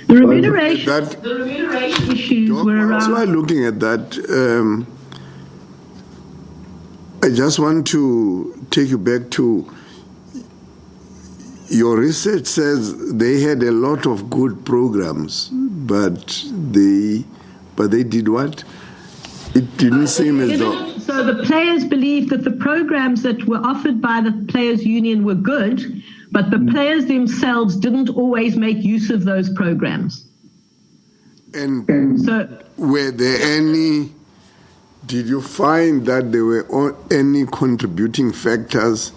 The remuneration issues were around. So I'm looking at that. I just want to take you back to your research says they had a lot of good programs, but they did what? It didn't seem as though. So the players believed that the programs that were offered by the players' union were good, but the players themselves didn't always make use of those programs. And so, were there any? Did you find that there were any contributing factors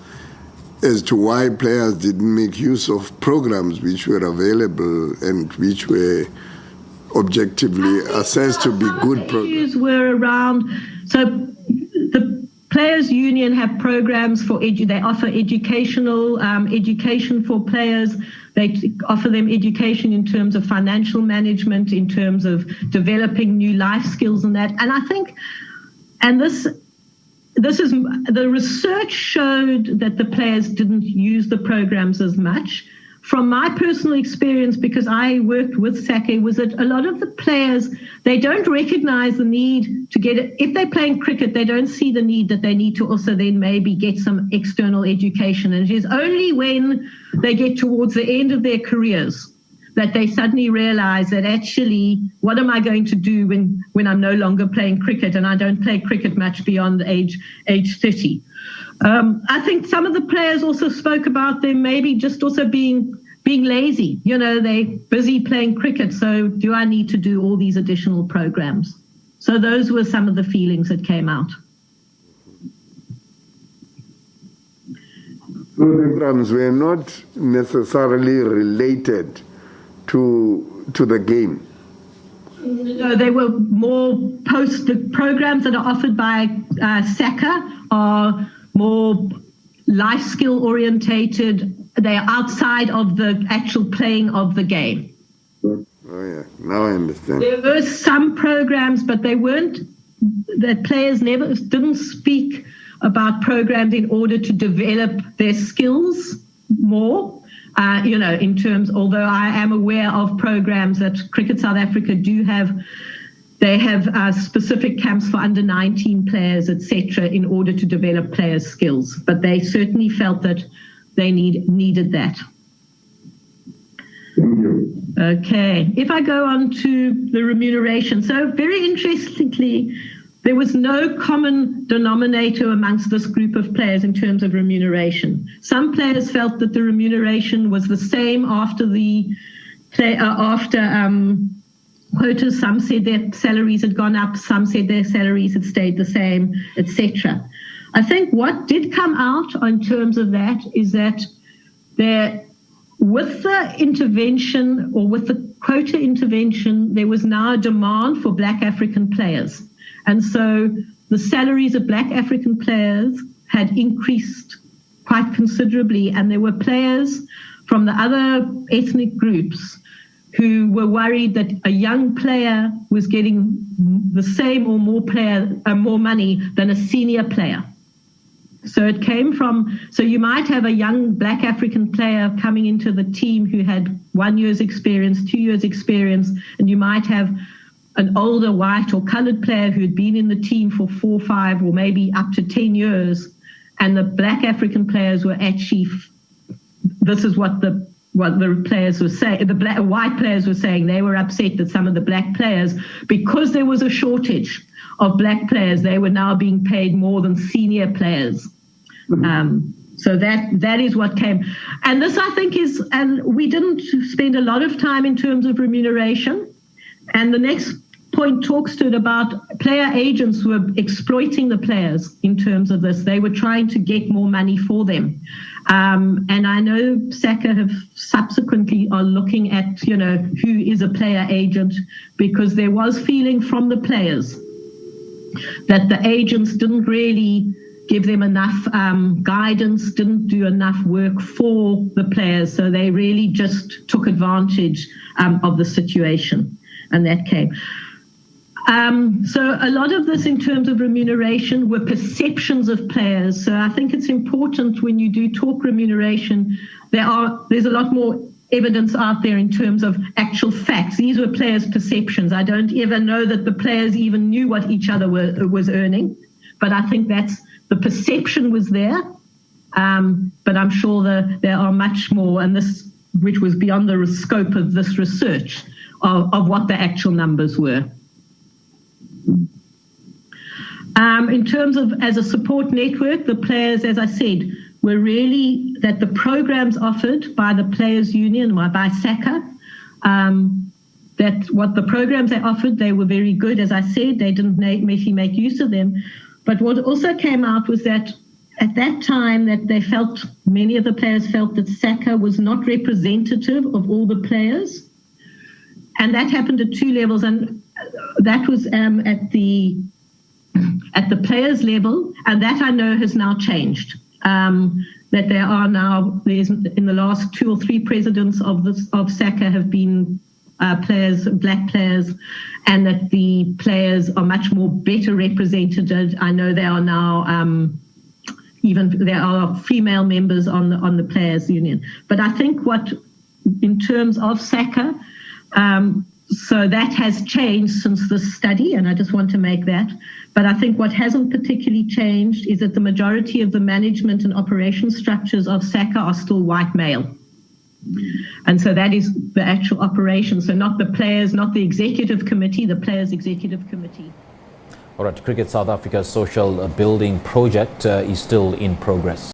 as to why players didn't make use of programs which were available and which were objectively assessed to be good programs? Issues were around. So the players' union have programs for they offer educational education for players. They offer them education in terms of financial management, in terms of developing new life skills and that. And I think, and this is, the research showed that the players didn't use the programs as much. From my personal experience, because I worked with SACE, was that a lot of the players, they don't recognize the need to get it. If they're playing cricket, they don't see the need that they need to also then maybe get some external education. And it is only when they get towards the end of their careers that they suddenly realize that actually, what am I going to do when I'm no longer playing cricket, and I don't play cricket much beyond age 30. I think some of the players also spoke about them maybe just also being lazy. You know, they're busy playing cricket, so do I need to do all these additional programs? So those were some of the feelings that came out. So the programs were not necessarily related to the game. No, they were more the programs that are offered by SACE are more life skill orientated. They are outside of the actual playing of the game. Oh yeah, now I understand. There were some programs, but they weren't. The players didn't speak about programs in order to develop their skills more. You know, in terms, although I am aware of programs that Cricket South Africa do have, they have specific camps for under 19 players, etc., in order to develop players' skills. But they certainly felt that they needed that. Thank you. Okay, if I go on to the remuneration. So very interestingly, there was no common denominator amongst this group of players in terms of remuneration. Some players felt that the remuneration was the same after the quotas. Some said their salaries had gone up. Some said their salaries had stayed the same, etc. I think what did come out in terms of that is that with the intervention, or with the quota intervention, there was now a demand for Black African players. And so the salaries of Black African players had increased quite considerably, and there were players from the other ethnic groups who were worried that a young player was getting the same or more money than a senior player. So it came from, so you might have a young Black African player coming into the team who had 1 year's experience, 2 years experience, and you might have an older white or colored player who had been in the team for 4, 5, or maybe up to 10 years. And the Black African players were actually, this is what the players were saying, the white players were saying. They were upset that some of the Black players, because there was a shortage of Black players, they were now being paid more than senior players. So that is what came. And this, I think, is, and we didn't spend a lot of time in terms of remuneration. And the next point talks to it about player agents who were exploiting the players in terms of this. They were trying to get more money for them. And I know SACE have subsequently are looking at, you know, who is a player agent, because there was feeling from the players that the agents didn't really give them enough guidance, didn't do enough work for the players. So they really just took advantage of the situation. And that came. So a lot of this in terms of remuneration were perceptions of players. So I think it's important when you do talk remuneration, there's a lot more evidence out there in terms of actual facts. These were players' perceptions. I don't ever know that the players even knew what each other was earning, but I think that's the perception was there. But I'm sure there are much more, and this, which was beyond the scope of this research, of what the actual numbers were. In terms of as a support network, the players, as I said, were really that the programs offered by the Players Union, by SACA, that what the programs they offered, they were very good. As I said, they didn't make use of them. But what also came out was that at that time that they felt, many of the players felt that SACA was not representative of all the players. And that happened at two levels. And that was at the players level. And that I know has now changed. That there are now, in the last 2 or 3 presidents of SACA have been players, black players, and that the players are much more better represented. I know there are now even there are female members on the Players Union. But I think what, in terms of SACA, so that has changed since this study, and I just want to make that. But I think what hasn't particularly changed is that the majority of the management and operation structures of SACA are still white male. And so that is the actual operation. So not the players, not the executive committee, the players' executive committee. All right, Cricket South Africa's social building project is still in progress.